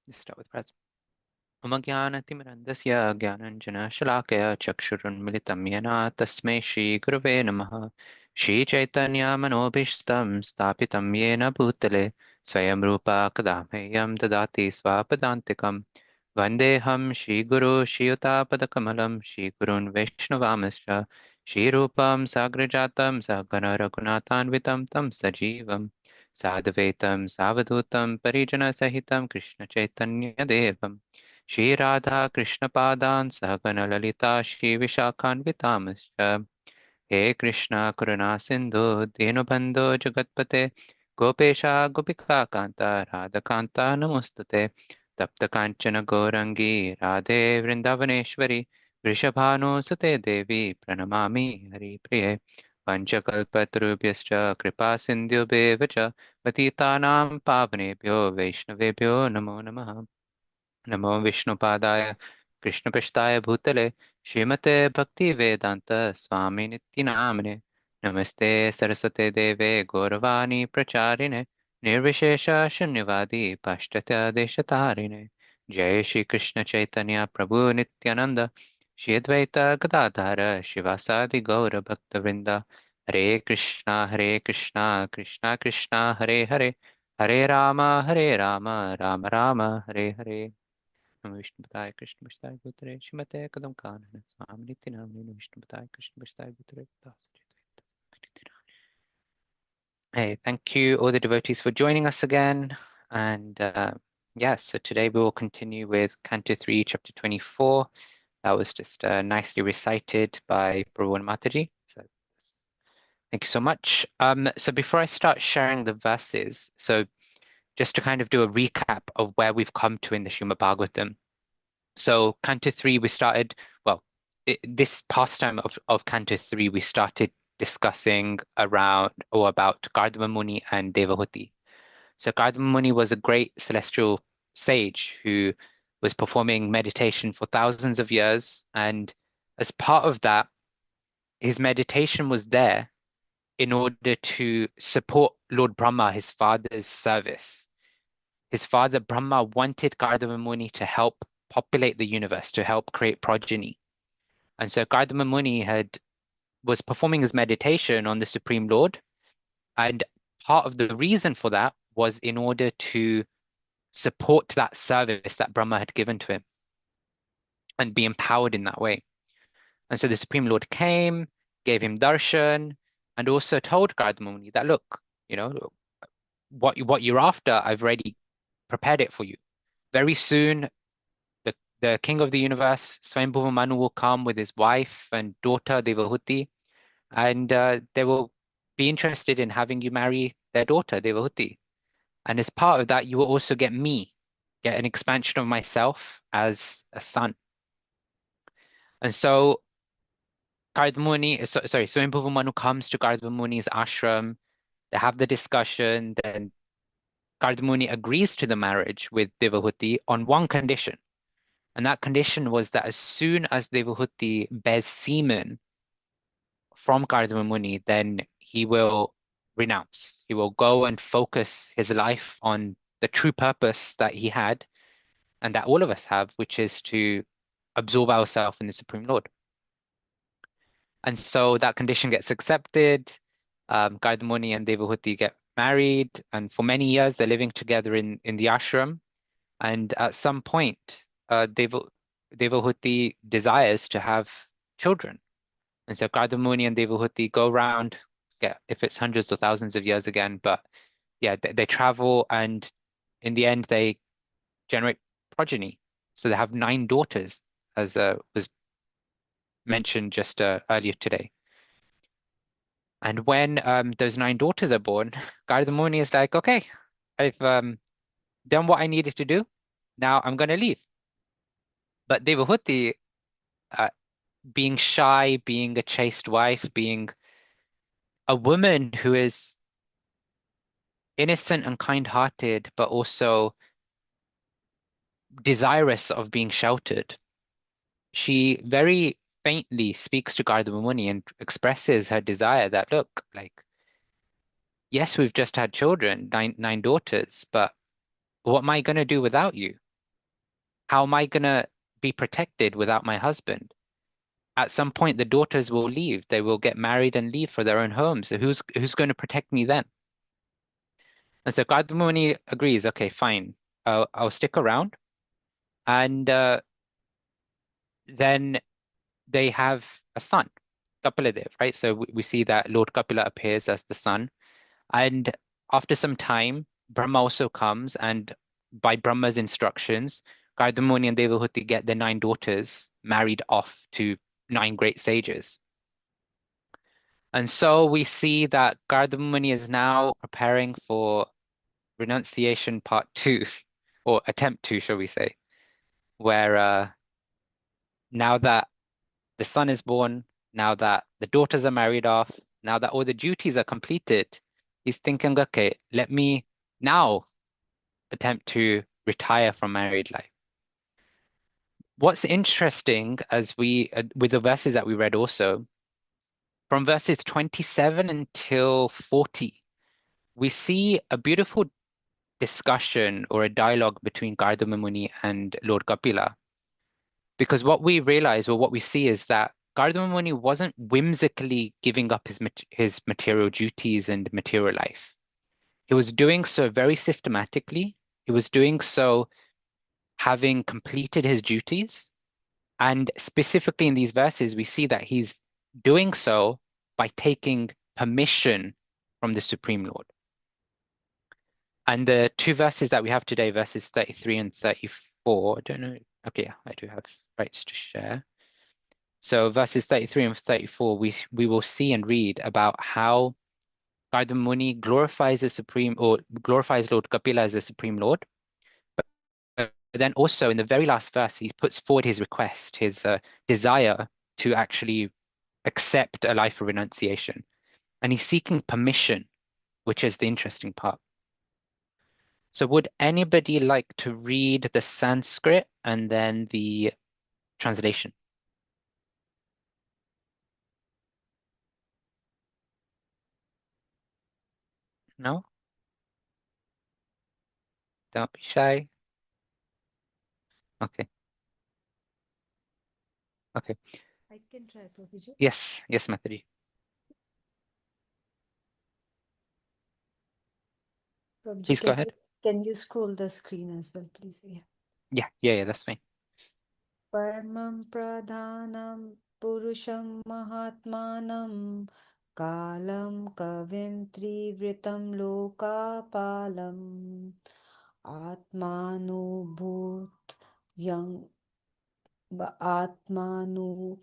Just start with prayers. Omagyanatimirandasya Gyananjana-shalakaya Chakshurunmilitam Yena Tasmai Shri Gurave Namaha Shri Chaitanya Manobhishtam Stapitam Yena Bhutale Swayam Rupa Kadameyam Dadati Swapadantikam Vandeham Shri Guru Shri Utapadakkamalam Shri Gurun Vaishnavamascha Shri Rupam Sagrajatam Sagana Raghunathanvitam Tam Sajivam Sadhvaitam Savadutam Parijana Sahitam Krishna Chaitanya Devam Shri Radha Krishna Padan Sahagana Lalita Shri Vishakhanvitamascha He Krishna Karuna Sindhu Dinubandhu Jagatpate Gopesha Gopika Kanta Radha Kanta Namustate Tapta Kanchana Gourangi Radhe Vrindavaneshwari Vrishabhanu Sute Devi Pranamami Hari Priye Panchakalpatarubhyascha Kripa Sindhubheva cha Patitanam Pavanebhyo Vaishnavebhyo Namo Namaha नमो विष्णुपादाय कृष्णपृष्ठाय भूतले श्रीमते भक्तिवेदान्त स्वामी नित्यनामिने नमस्ते सरस्वते देवे गौरवाणी प्रचारिणे निर्विशेष शून्यवादी पाश्चात्य देशतारिणे जय श्री कृष्ण चैतन्य प्रभु नित्यानंद श्री अद्वैत गदाधर शिवासादि गौर भक्तवृंद हरे कृष्णा कृष्णा कृष्णा हरे हरे हरे राम राम राम हरे हरे नमो विष्णुपदाय कृष्णपृष्ठाय भूतले श्रीमते कदम्बकानन स्वामी नित्यनामिने नमो विष्णुपदाय कृष्णपृष्ठाय भूतले Hey, thank you all the devotees for joining us again. And yeah, so today we will continue with Canto 3, Chapter 24. That was just nicely recited by Pravan Mataji. So thank you so much. So before I start sharing the verses, so just to kind of do a recap of where we've come to in the Srimad Bhagavatam. So Canto 3, we started, well, this pastime of Canto 3, we started discussing around or about Kardama Muni and Devahuti. So Kardama Muni was a great celestial sage who was performing meditation for thousands of years. And as part of that, his meditation was there in order to support Lord Brahma, his father's service. His father Brahma wanted Kardama Muni to help populate the universe, to help create progeny. And so Kardama Muni was performing his meditation on the Supreme Lord. And part of the reason for that was in order to support that service that Brahma had given to him and be empowered in that way. And so the Supreme Lord came, gave him darshan, and also told Kardama Muni that, look, you know, what you're after, I've already prepared it for you. Very soon, the king of the universe, Swayambhuva Manu, will come with his wife and daughter Devahuti, and they will be interested in having you marry their daughter Devahuti. And as part of that, you will also get me, get an expansion of myself as a son. And so Kardamuni, sorry, Swayambhuva Manu comes to Kardamuni's ashram. They have the discussion. Then Kardamuni agrees to the marriage with Devahuti on one condition. And that condition was that as soon as Devahuti bears semen from Kardama Muni, then he will renounce. He will go and focus his life on the true purpose that he had and that all of us have, which is to absorb ourselves in the Supreme Lord. And so that condition gets accepted. Kardama Muni and Devahuti get married, and for many years they're living together in the ashram. And at some point, Devahuti desires to have children. And so Kardama Muni and Devahuti go around, yeah, if it's hundreds or thousands of years again, but yeah, they travel and in the end they generate progeny. So they have 9 daughters, as was mentioned just earlier today. And when those 9 daughters are born, Kardama Muni is like, okay, I've done what I needed to do. Now I'm going to leave. But Devahuti, uh, being shy, being a chaste wife, being a woman who is innocent and kind-hearted, but also desirous of being sheltered. She very faintly speaks to Kardama Muni and expresses her desire that, look, like, yes, we've just had children, nine daughters, but what am I going to do without you? how am I gonna be protected without my husband? At some point, the daughters will leave. They will get married and leave for their own homes. So who's going to protect me then? And so Kardama agrees. Okay, fine. I'll stick around. And then they have a son, Kapila, right? So we see that Lord Kapila appears as the son. And after some time, Brahma also comes, and by Brahma's instructions, Kardama and Devahuti get their 9 daughters married off to 9 great sages. And so we see that Kardama is now preparing for renunciation part 2, or attempt 2, shall we say, where now that the son is born, now that the daughters are married off, now that all the duties are completed, he's thinking, okay, let me now attempt to retire from married life. What's interesting as with the verses that we read also, from verses 27 until 40, we see a beautiful discussion or a dialogue between Kardama Muni and Lord Kapila. Because what we realize or what we see is that Kardama Muni wasn't whimsically giving up his material duties and material life. He was doing so very systematically. He was doing so having completed his duties. And specifically in these verses, we see that he's doing so by taking permission from the Supreme Lord. And the 2 verses that we have today, verses 33 and 34, I don't know. Okay, yeah, I do have rights to share. So verses 33 and 34, we will see and read about how Kardama Muni glorifies the Supreme, or glorifies Lord Kapila as the Supreme Lord. But then also in the very last verse, he puts forward his request, his desire to actually accept a life of renunciation. And he's seeking permission, which is the interesting part. So would anybody like to read the Sanskrit and then the translation? No? Don't be shy. Okay. Okay. I can try, Prabhuji. Yes. Yes, Mataji. Prabhuji, Please go ahead. can you scroll the screen as well, please? Yeah. Yeah, that's fine. Paramam pradhanam purusham mahatmanam kalam kavim trivritam lokapalam atmanubhut yang atmanu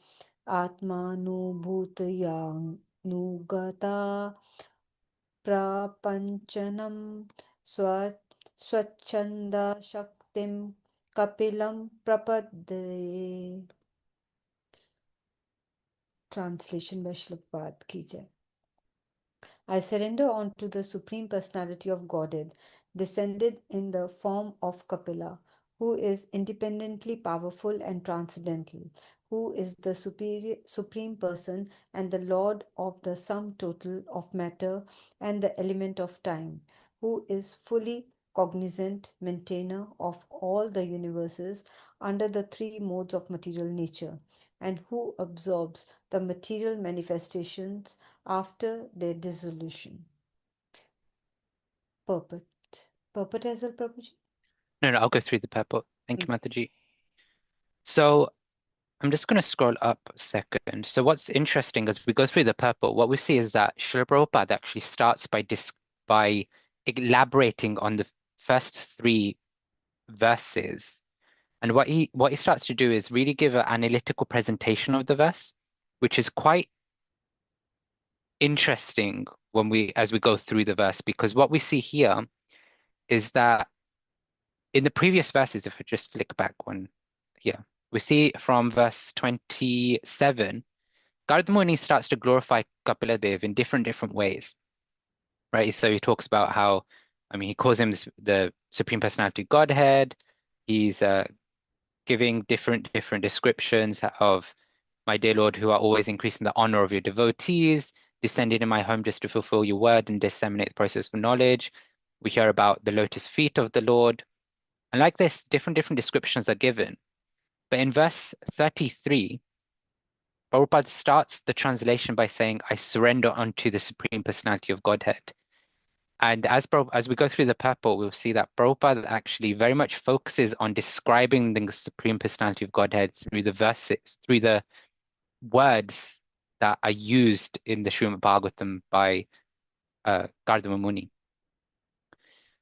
atmanubhut yang nugata prapanchanam swa swachanda shaktim kapilam prapadde. Translation by Shlupad ki jai. I surrender unto the Supreme Personality of Godhead, descended in the form of Kapila, who is independently powerful and transcendental, who is the Supreme Person and the Lord of the sum total of matter and the element of time, who is fully cognizant maintainer of all the universes under the 3 modes of material nature, and who absorbs the material manifestations after their dissolution. Purport. Purport as well, Prabhuji? No, I'll go through the purport. Thank you, Thank Mataji. So I'm just going to scroll up a second. So what's interesting as we go through the purport, what we see is that Srila Prabhupada actually starts by elaborating on the first 3 verses. And what he starts to do is really give an analytical presentation of the verse, which is quite interesting as we go through the verse, because what we see here is that in the previous verses, if we just flick back one here, we see from verse 27, Gardamuni starts to glorify Kapila in different ways, right? So he talks about how, he calls him the Supreme Personality Godhead. He's giving different descriptions of my dear Lord, who are always increasing the honor of your devotees, descending in my home just to fulfill your word and disseminate the process of knowledge. We hear about the lotus feet of the Lord. And like this, different descriptions are given. But in verse 33, Prabhupada starts the translation by saying, I surrender unto the Supreme Personality of Godhead. And as we go through the purport, we'll see that Prabhupada actually very much focuses on describing the Supreme Personality of Godhead through the verses, through the words that are used in the Srimad Bhagavatam by Kardama Muni.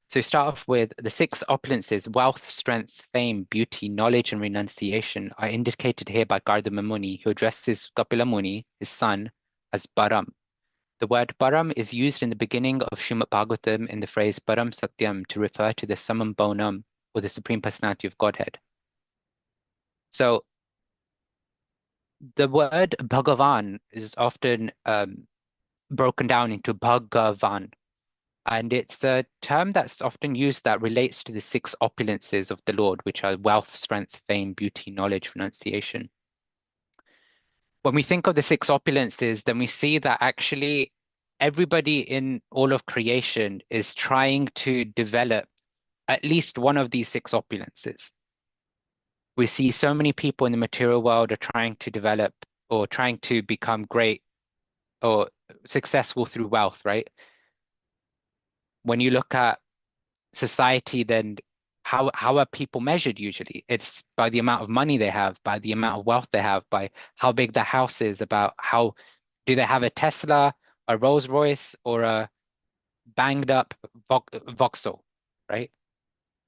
So we start off with the six opulences: wealth, strength, fame, beauty, knowledge, and renunciation are indicated here by Kardama Muni, who addresses Kapila Muni, his son, as Param. The word Param is used in the beginning of Srimad Bhagavatam in the phrase Param Satyam to refer to the Summum Bonum, or the Supreme Personality of Godhead. So the word Bhagavan is often broken down into Bhagavan, and it's a term that's often used that relates to the six opulences of the Lord, which are wealth, strength, fame, beauty, knowledge, renunciation. When we think of the six opulences, then we see that actually everybody in all of creation is trying to develop at least one of these six opulences. We see so many people in the material world are trying to develop or trying to become great or successful through wealth, right? When you look at society, then how are people measured usually? It's by the amount of money they have, by the amount of wealth they have, by how big their house is, about how do they have a Tesla, a Rolls Royce, or a banged up Vauxhall, right?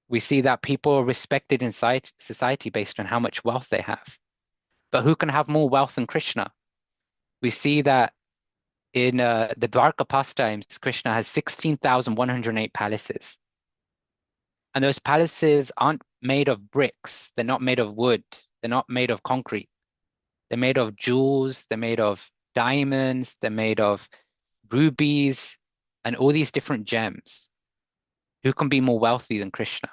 We see that people are respected in society based on how much wealth they have. But who can have more wealth than Krishna? We see that in the Dwarka pastimes, Krishna has 16,108 palaces. And those palaces aren't made of bricks. They're not made of wood. They're not made of concrete. They're made of jewels. They're made of diamonds. They're made of rubies and all these different gems. Who can be more wealthy than Krishna?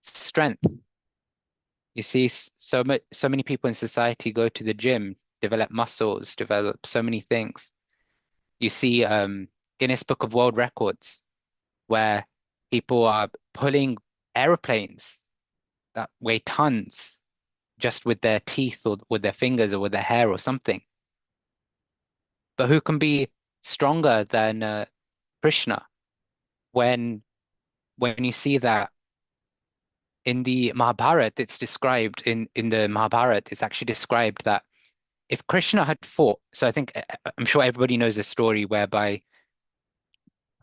Strength. You see, so many people in society go to the gym, develop muscles, develop so many things. You see Guinness Book of World Records, where people are pulling aeroplanes that weigh tons just with their teeth or with their fingers or with their hair or something. But who can be stronger than Krishna when when you see that in the Mahabharata, it's described in the Mahabharata, it's actually described that if Krishna had fought, so I think I'm sure everybody knows the story whereby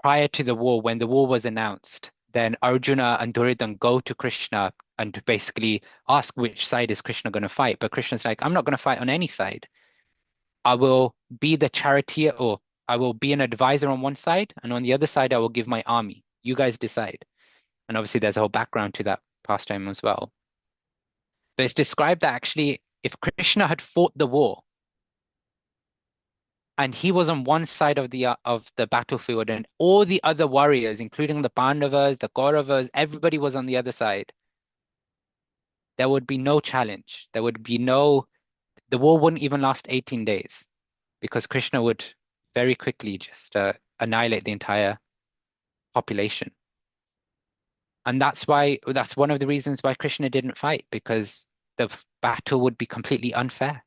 prior to the war, when the war was announced, then Arjuna and Duryodhana go to Krishna and basically ask which side is Krishna going to fight. But Krishna's like, I'm not going to fight on any side. I will be the charioteer, or I will be an advisor on one side, and on the other side, I will give my army. You guys decide. And obviously, there's a whole background to that pastime as well. But it's described that actually, if Krishna had fought the war and he was on one side of the battlefield, and all the other warriors, including the Pandavas, the Kauravas, everybody was on the other side, there would be no challenge. There would be no, the war wouldn't even last 18 days because Krishna would very quickly just annihilate the entire population. And that's one of the reasons why Krishna didn't fight, because the battle would be completely unfair.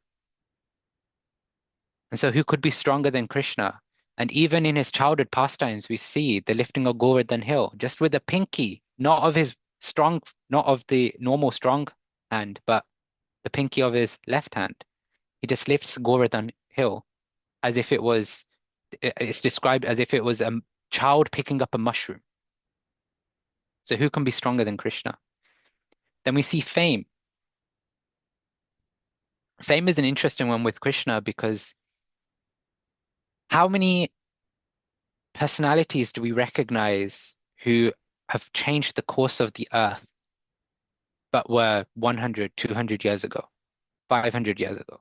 And so who could be stronger than Krishna? And even in his childhood pastimes, we see the lifting of Govardhan Hill, just with a pinky, not of the normal strong hand, but the pinky of his left hand. He just lifts Govardhan Hill as if it's described as if it was a child picking up a mushroom. So who can be stronger than Krishna? Then we see fame. Fame is an interesting one with Krishna because how many personalities do we recognize who have changed the course of the earth but were 100, 200 years ago, 500 years ago?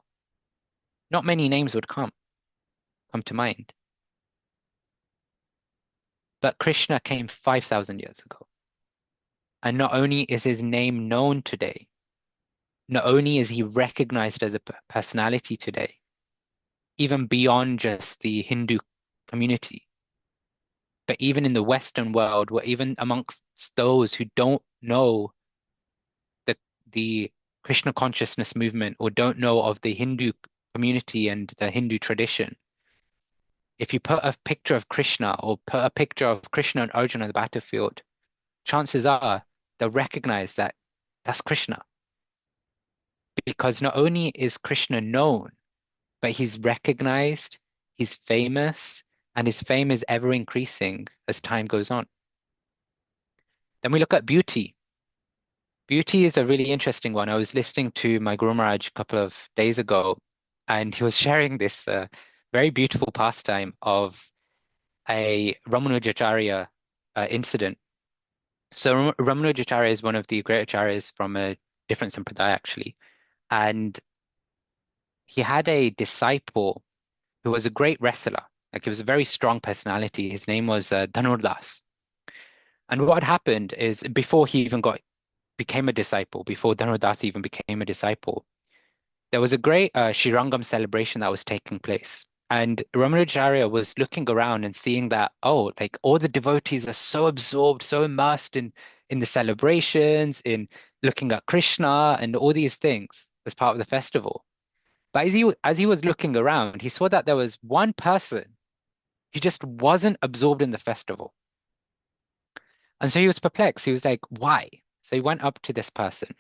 Not many names would come to mind. But Krishna came 5,000 years ago. And not only is his name known today, not only is he recognized as a personality today, even beyond just the Hindu community, but even in the Western world, where even amongst those who don't know the the Krishna consciousness movement or don't know of the Hindu community and the Hindu tradition. If you put a picture of Krishna or put a picture of Krishna and Arjuna on the battlefield, chances are they'll recognize that that's Krishna. Because not only is Krishna known, but he's recognized, he's famous, and his fame is ever increasing as time goes on. Then we look at beauty. Beauty is a really interesting one. I was listening to my Guru Maharaj a couple of days ago, and he was sharing this very beautiful pastime of a Ramanujacharya incident. So Ramanujacharya is one of the great acharyas from a different sampradaya, actually. And he had a disciple who was a great wrestler. Like he was a very strong personality. His name was Dhanurdas. And what happened is before he even became a disciple, before Dhanurdas even became a disciple, there was a great Shrirangam celebration that was taking place. And Ramanujacharya was looking around and seeing that, oh, like all the devotees are so absorbed, so immersed in the celebrations, in looking at Krishna and all these things as part of the festival. But as he was looking around, he saw that there was one person who just wasn't absorbed in the festival. And so he was perplexed. He was like, why? So he went up to this person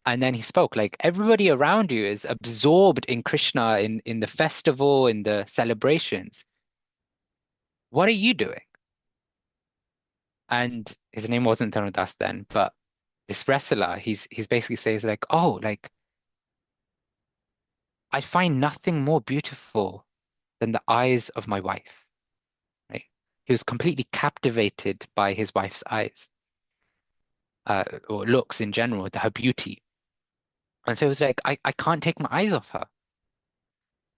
and then he spoke like everybody around you is absorbed in Krishna, in the festival, in the celebrations. What are you doing? And his name wasn't Dhanudas then, but this wrestler, he's basically says like, oh, like I find nothing more beautiful than the eyes of my wife, right? He was completely captivated by his wife's eyes, or looks in general, her beauty. And so it was like, I can't take my eyes off her.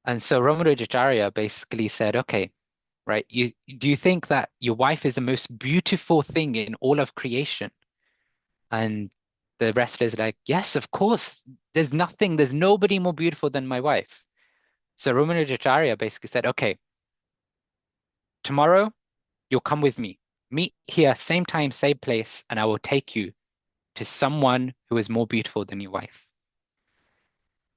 And so Ramanujacharya basically said, okay, right, do you think that your wife is the most beautiful thing in all of creation? And the wrestler's like, yes, of course. There's nobody more beautiful than my wife. So Ramanujacharya basically said, okay, tomorrow you'll come with me. Meet here, same time, same place, and I will take you to someone who is more beautiful than your wife.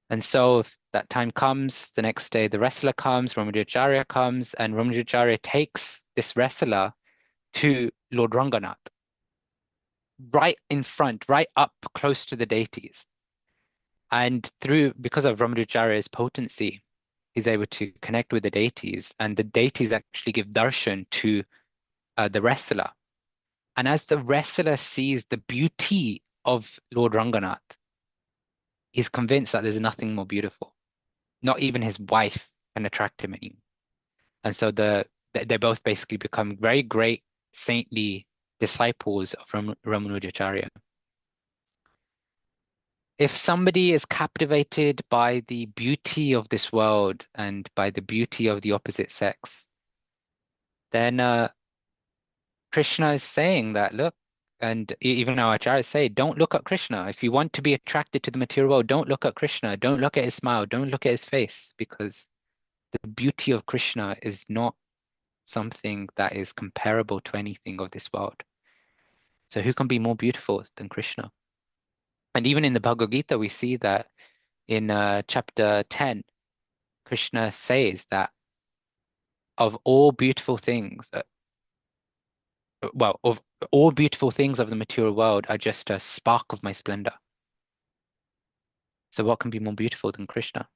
And so that time comes, the next day the wrestler comes, Ramanujacharya comes, and Ramanujacharya takes this wrestler to Lord Ranganath, right in front, right up close to the deities. And because of Ramanujacharya's potency, he's able to connect with the deities, and the deities actually give darshan to the wrestler. And as the wrestler sees the beauty of Lord Ranganath, he's convinced that there's nothing more beautiful. Not even his wife can attract him anymore. And so they both basically become very great saintly disciples of Ramanujacharya. If somebody is captivated by the beauty of this world and by the beauty of the opposite sex, then Krishna is saying that, look, and even our acharyas say, don't look at Krishna. If you want to be attracted to the material world, don't look at Krishna. Don't look at his smile. Don't look at his face, because the beauty of Krishna is not something that is comparable to anything of this world. So who can be more beautiful than Krishna? And even in the Bhagavad Gita, we see that in chapter 10, Krishna says that of all beautiful things, of all beautiful things of the material world are just a spark of my splendor. So what can be more beautiful than Krishna?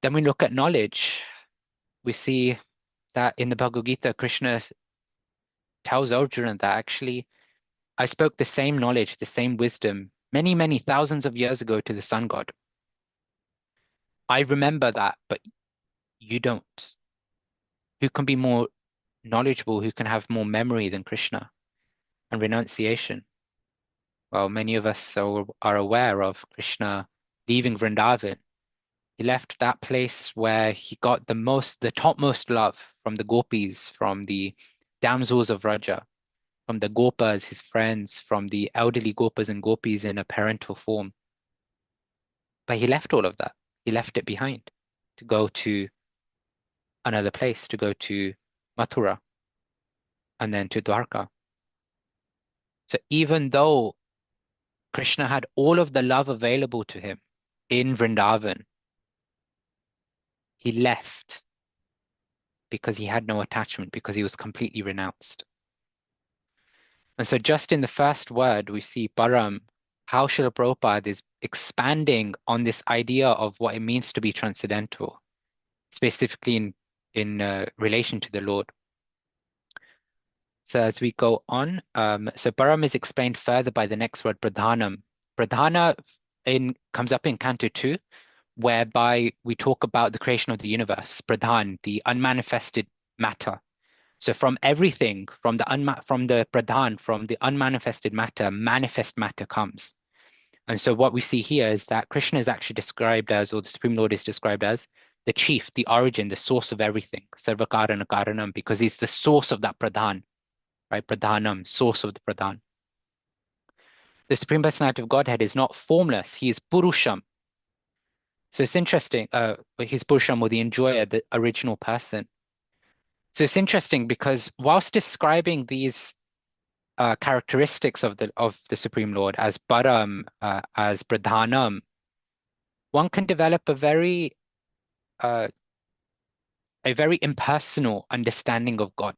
Then we look at knowledge. We see that in the Bhagavad Gita, Krishna tells Arjuna that actually I spoke the same knowledge, the same wisdom many, many thousands of years ago to the sun god. I remember that, but you don't. Who can be more knowledgeable, who can have more memory than Krishna? And renunciation. Well, many of us are aware of Krishna leaving Vrindavan. He left that place where he got the topmost love from the gopis, from the damsels of Raja, from the gopas, his friends, from the elderly gopas and gopis in a parental form. But he left all of that. He left it behind to go to another place, to go to Mathura and then to Dwarka. So even though Krishna had all of the love available to him in Vrindavan, he left because he had no attachment, because he was completely renounced. And so just in the first word, we see Param, how Srila Prabhupada is expanding on this idea of what it means to be transcendental, specifically in relation to the Lord. So as we go on, so Param is explained further by the next word, Pradhanam. Pradhana comes up in Canto 2, whereby we talk about the creation of the universe, Pradhan, the unmanifested matter. So from everything, from the Pradhan, from the unmanifested matter, manifest matter comes. And so what we see here is that Krishna is actually described as, or the Supreme Lord is described as, the chief, the origin, the source of everything, Sarvakarana Karanam, because he's the source of that Pradhan, right? Pradhanam, source of the Pradhan. The Supreme Personality of Godhead is not formless, he is Purusham. So it's interesting, he's Purusham, or the enjoyer, the original person. So it's interesting because whilst describing these characteristics of the Supreme Lord as Param, as Pradhanam, one can develop uh, a very impersonal understanding of God.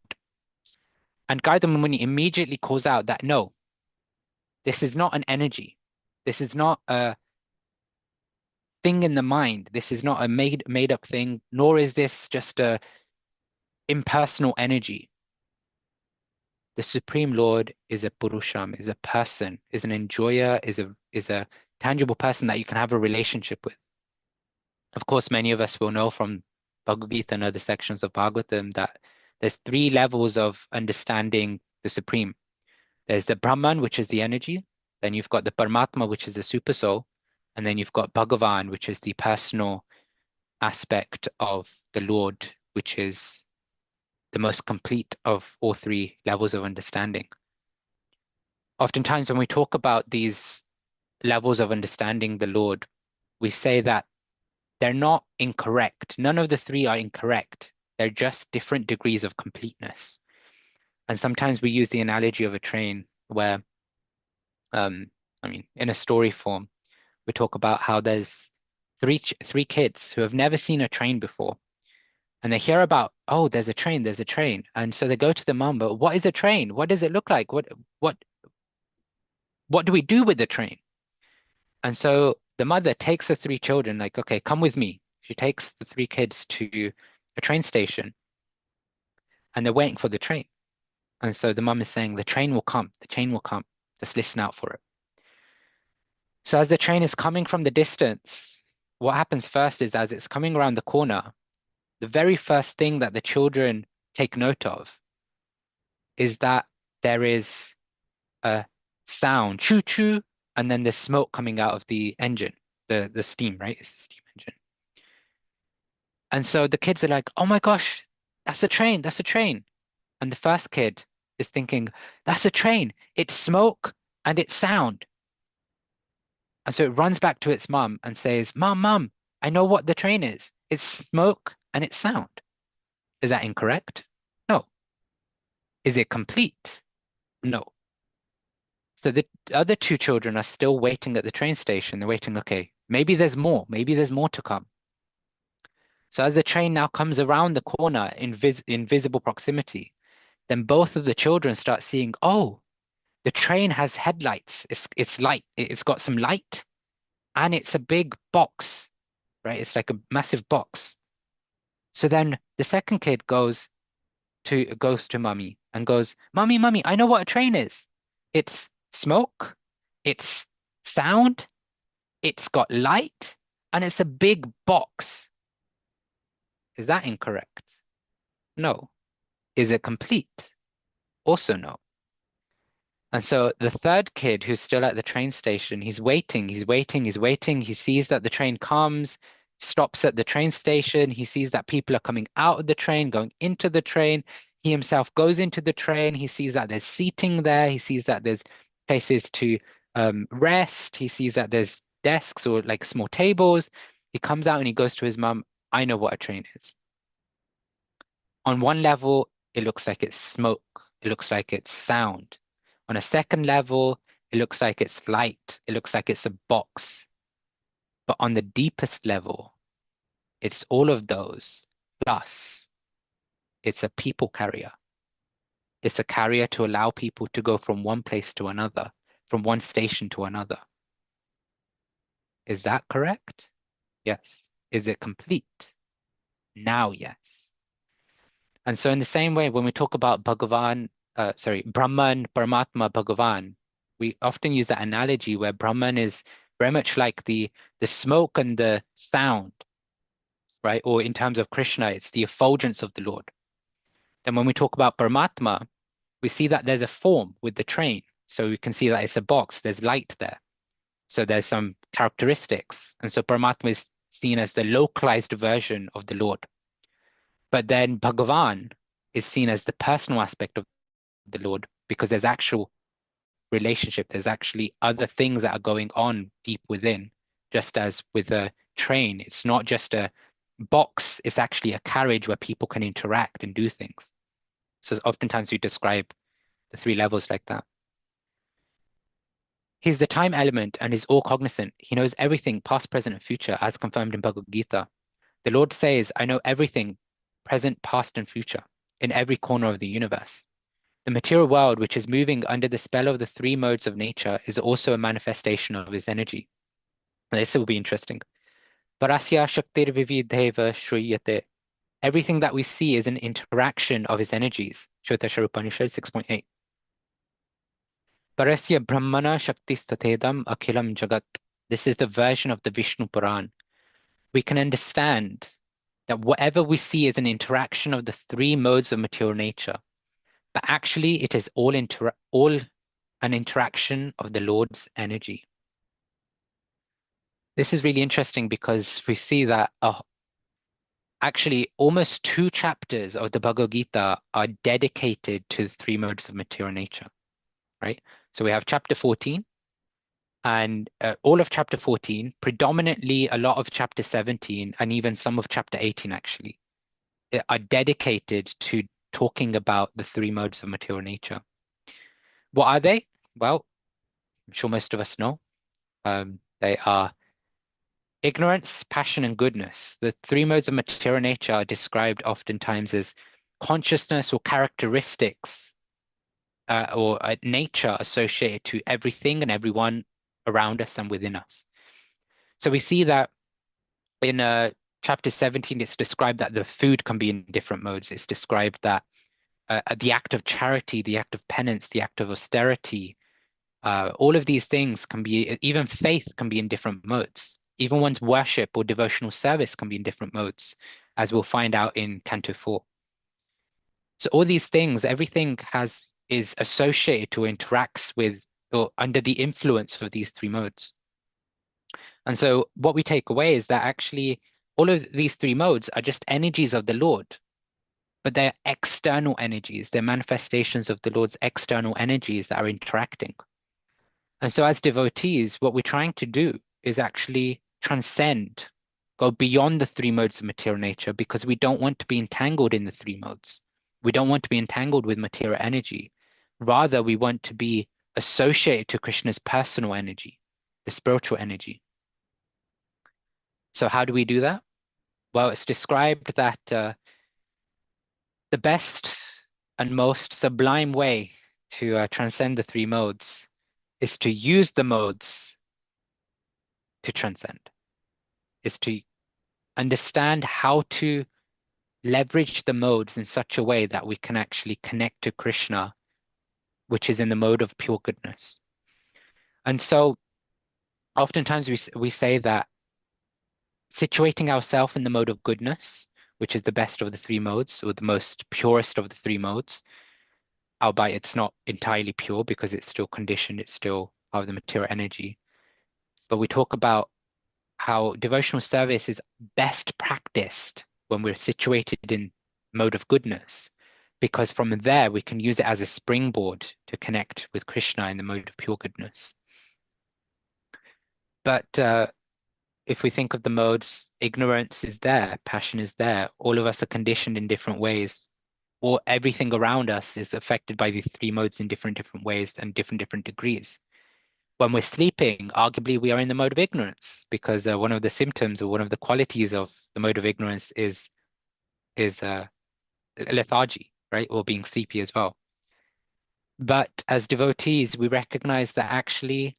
And Gautam Muni immediately calls out that no, this is not an energy. This is not a thing in the mind. This is not a made up thing, nor is this just a impersonal energy. The Supreme Lord is a Purusham, is a person, is an enjoyer, is a tangible person that you can have a relationship with. Of course, many of us will know from Bhagavad Gita and other sections of Bhagavatam that there's three levels of understanding the Supreme. There's the Brahman, which is the energy. Then you've got the Paramatma, which is the super soul. And then you've got Bhagavan, which is the personal aspect of the Lord, which is the most complete of all three levels of understanding. Oftentimes, when we talk about these levels of understanding the Lord, we say that they're not incorrect. None of the three are incorrect. They're just different degrees of completeness. And sometimes we use the analogy of a train where, um, in a story form, we talk about how there's three kids who have never seen a train before. And they hear about, oh, there's a train. And so they go to the mom, but what is a train? What does it look like? What do we do with the train? And so the mother takes the three children, like, okay, come with me. She takes the three kids to a train station and they're waiting for the train. And so the mum is saying, the train will come, the train will come. Just listen out for it. So as the train is coming from the distance, what happens first is as it's coming around the corner, the very first thing that the children take note of is that there is a sound, choo choo, and then there's smoke coming out of the engine, the steam, right? It's a steam engine. And so the kids are like, oh my gosh, that's a train, that's a train. And the first kid is thinking, that's a train, it's smoke and it's sound. And so it runs back to its mum and says, Mum, I know what the train is. It's smoke and it's sound. Is that incorrect? No. Is it complete? No. So the other two children are still waiting at the train station. They're waiting, okay, maybe there's more. Maybe there's more to come. So as the train now comes around the corner in visible proximity, then both of the children start seeing, oh, the train has headlights. It's light. It's got some light and it's a big box, right? It's like a massive box. So then the second kid goes to mummy and goes, Mummy, I know what a train is. It's smoke, it's sound, it's got light, and it's a big box. Is that incorrect? No. Is it complete? Also no. And so the third kid who's still at the train station, he's waiting, he's waiting, he's waiting. He sees that the train comes, stops at the train station. He sees that people are coming out of the train, going into the train. He himself goes into the train. He sees that there's seating there. He sees that there's places to rest. He sees that there's desks or like small tables. He comes out and he goes to his mum, I know what a train is. On one level, it looks like it's smoke. It looks like it's sound. On a second level, it looks like it's light. It looks like it's a box. But on the deepest level, it's all of those. Plus, it's a people carrier. It's a carrier to allow people to go from one place to another, from one station to another. Is that correct? Yes. Is it complete? Now, yes. And so in the same way, when we talk about Brahman, Paramatma, Bhagavan, we often use that analogy where Brahman is very much like the smoke and the sound, right? Or in terms of Krishna, it's the effulgence of the Lord. Then when we talk about Paramatma, we see that there's a form with the train. So we can see that it's a box, there's light there. So there's some characteristics. And so Paramatma is seen as the localized version of the Lord. But then Bhagavan is seen as the personal aspect of the Lord because there's actual relationship. There's actually other things that are going on deep within, just as with a train. It's not just a box, it's actually a carriage where people can interact and do things. So oftentimes we describe the three levels like that. He's the time element and is all cognizant. He knows everything, past, present, and future, as confirmed in Bhagavad Gita. The Lord says, I know everything, present, past, and future, in every corner of the universe. The material world, which is moving under the spell of the three modes of nature, is also a manifestation of his energy. And this will be interesting. Parasya Shaktir Vividheva Shruyate. Everything that we see is an interaction of his energies. Shvetashara Upanishad 6.8. Parasya Brahmana Shaktistatedam Akhilam Jagat. This is the version of the Vishnu Puran. We can understand that whatever we see is an interaction of the three modes of material nature. But actually, it is all an interaction of the Lord's energy. This is really interesting because we see that actually almost 2 chapters of the Bhagavad Gita are dedicated to the three modes of material nature, right? So we have chapter 14 and all of chapter 14, predominantly a lot of chapter 17 and even some of chapter 18 actually are dedicated to talking about the three modes of material nature. What are they? Well, I'm sure most of us know. They are ignorance, passion, and goodness. The three modes of material nature are described oftentimes as consciousness or characteristics or nature associated to everything and everyone around us and within us. So we see that in chapter 17, it's described that the food can be in different modes. It's described that the act of charity, the act of penance, the act of austerity, all of these things can be, even faith can be in different modes. Even one's worship or devotional service can be in different modes, as we'll find out in Canto 4. So all these things, everything is associated or interacts with or under the influence of these three modes. And so what we take away is that actually all of these three modes are just energies of the Lord, but they're external energies. They're manifestations of the Lord's external energies that are interacting. And so as devotees, what we're trying to do is actually transcend, go beyond the three modes of material nature because we don't want to be entangled in the three modes. We don't want to be entangled with material energy. Rather, we want to be associated to Krishna's personal energy, the spiritual energy. So how do we do that? Well, it's described that the best and most sublime way to transcend the three modes is to use the modes to transcend, is to understand how to leverage the modes in such a way that we can actually connect to Krishna, which is in the mode of pure goodness. And so oftentimes we say that situating ourselves in the mode of goodness, which is the best of the three modes or the most purest of the three modes, albeit it's not entirely pure because it's still conditioned, it's still part of the material energy. But we talk about how devotional service is best practiced when we're situated in mode of goodness, because from there we can use it as a springboard to connect with Krishna in the mode of pure goodness. But if we think of the modes, ignorance is there, passion is there. All of us are conditioned in different ways or everything around us is affected by the three modes in different ways and different degrees. When we're sleeping, arguably we are in the mode of ignorance because one of the symptoms or one of the qualities of the mode of ignorance is lethargy, right? Or being sleepy as well. But as devotees, we recognize that actually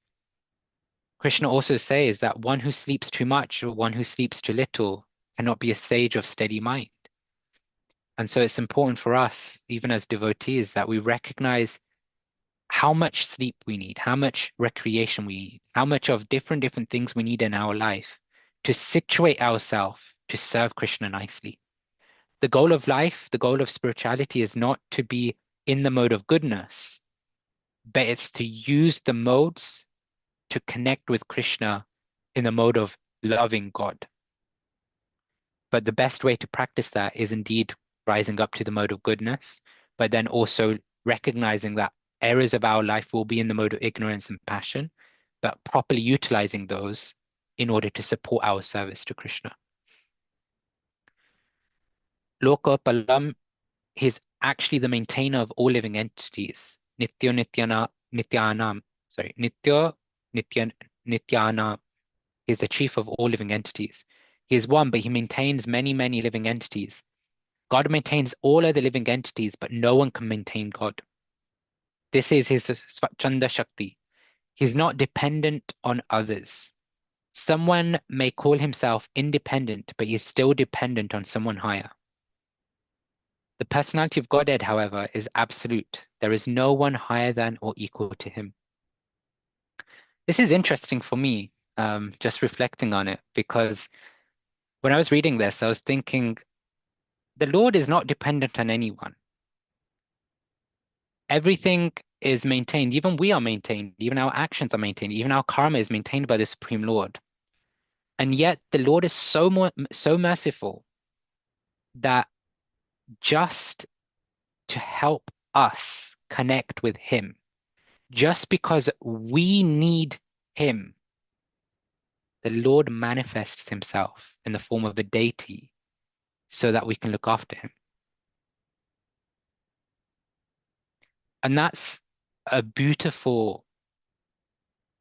Krishna also says that one who sleeps too much or one who sleeps too little cannot be a sage of steady mind. And so it's important for us, even as devotees, that we recognize how much sleep we need, how much recreation we need, how much of different things we need in our life to situate ourselves to serve Krishna nicely. The goal of life, the goal of spirituality is not to be in the mode of goodness, but it's to use the modes to connect with Krishna in the mode of loving God. But the best way to practice that is indeed rising up to the mode of goodness, but then also recognizing that areas of our life will be in the mode of ignorance and passion, but properly utilizing those in order to support our service to Krishna. Lokapalam, he's actually the maintainer of all living entities. Nitya Nityanam. He's the chief of all living entities. He is one, but he maintains many living entities. God maintains all other living entities, but no one can maintain God. This is his Swachanda Shakti. He's not dependent on others. Someone may call himself independent, but he's still dependent on someone higher. The personality of Godhead, however, is absolute. There is no one higher than or equal to him. This is interesting for me, just reflecting on it, because when I was reading this, I was thinking, the Lord is not dependent on anyone. Everything is maintained. Even we are maintained. Even our actions are maintained. Even our karma is maintained by the Supreme Lord. And yet the Lord is so merciful that just to help us connect with Him, just because we need Him, the Lord manifests Himself in the form of a deity so that we can look after Him. And that's a beautiful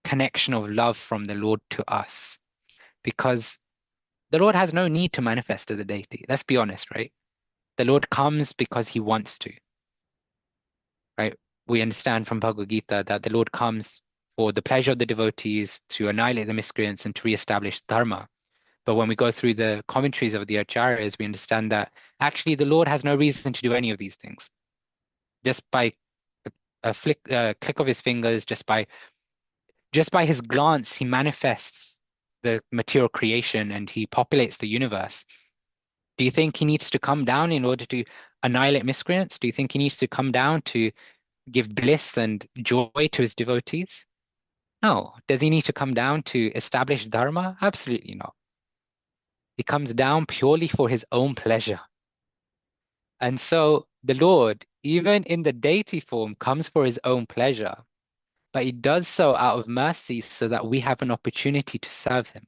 connection of love from the Lord to us, because the Lord has no need to manifest as a deity. Let's be honest, right? The Lord comes because he wants to, right? We understand from Bhagavad Gita that the Lord comes for the pleasure of the devotees, to annihilate the miscreants and to reestablish Dharma. But when we go through the commentaries of the Acharyas, we understand that actually the Lord has no reason to do any of these things. Just by a click of his fingers, just by his glance, he manifests the material creation and he populates the universe. Do you think he needs to come down in order to annihilate miscreants? Do you think he needs to come down to give bliss and joy to his devotees? No. Does he need to come down to establish dharma? Absolutely not. He comes down purely for his own pleasure. And so the Lord, even in the deity form, comes for his own pleasure, but he does so out of mercy so that we have an opportunity to serve him.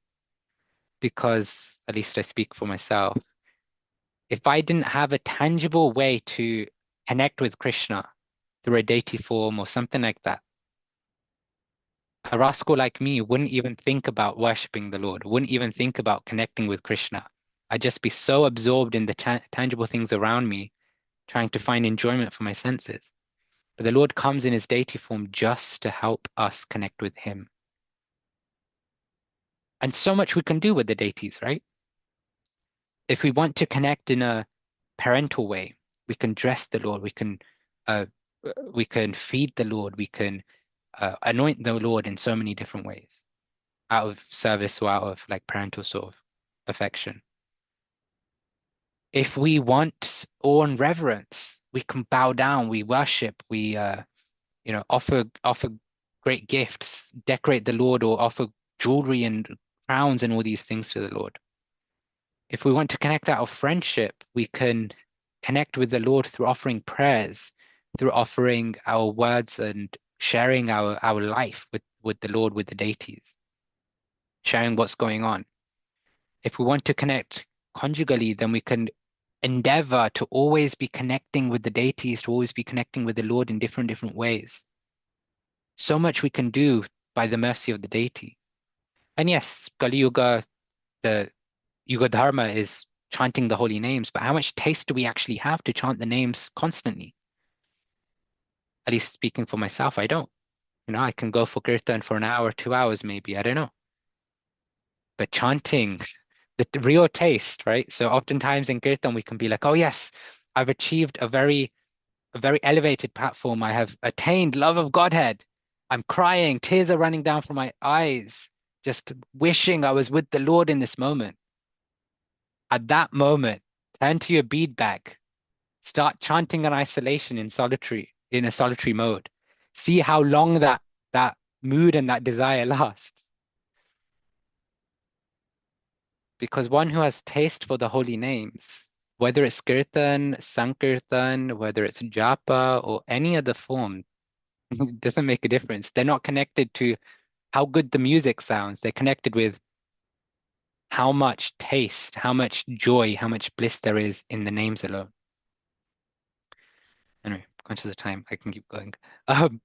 Because, at least I speak for myself, if I didn't have a tangible way to connect with Krishna through a deity form or something like that, a rascal like me wouldn't even think about worshiping the Lord, wouldn't even think about connecting with Krishna. I'd just be so absorbed in the tangible things around me, trying to find enjoyment for my senses. But the Lord comes in his deity form just to help us connect with him. And so much we can do with the deities, right? If we want to connect in a parental way, we can dress the Lord, uh, we can feed the Lord, we can anoint the Lord in so many different ways, out of service or out of like parental sort of affection. If we want awe and reverence, we can bow down, we worship, we offer great gifts, decorate the Lord, or offer jewelry and crowns and all these things to the Lord. If we want to connect out of friendship, we can connect with the Lord through offering prayers, through offering our words and sharing our life with the Lord, with the deities, sharing what's going on. If we want to connect conjugally, then we can endeavor to always be connecting with the deities, to always be connecting with the Lord in different ways. So much we can do by the mercy of the deity. And yes, Kali Yuga, the Yuga Dharma is chanting the holy names, but how much taste do we actually have to chant the names constantly? At least speaking for myself, I don't. I can go for kirtan for an hour, 2 hours maybe, I don't know. But chanting, the real taste, right? So oftentimes in kirtan we can be like, oh yes, I've achieved a very elevated platform. I have attained love of Godhead. I'm crying, tears are running down from my eyes, just wishing I was with the Lord in this moment. At that moment, turn to your bead bag, start chanting in isolation in a solitary mode. See how long that mood and that desire lasts. Because one who has taste for the holy names, whether it's kirtan, sankirtan, whether it's japa or any other form, it doesn't make a difference. They're not connected to how good the music sounds. They're connected with how much taste, how much joy, how much bliss there is in the names alone. Anyway, conscious of time, I can keep going. Um,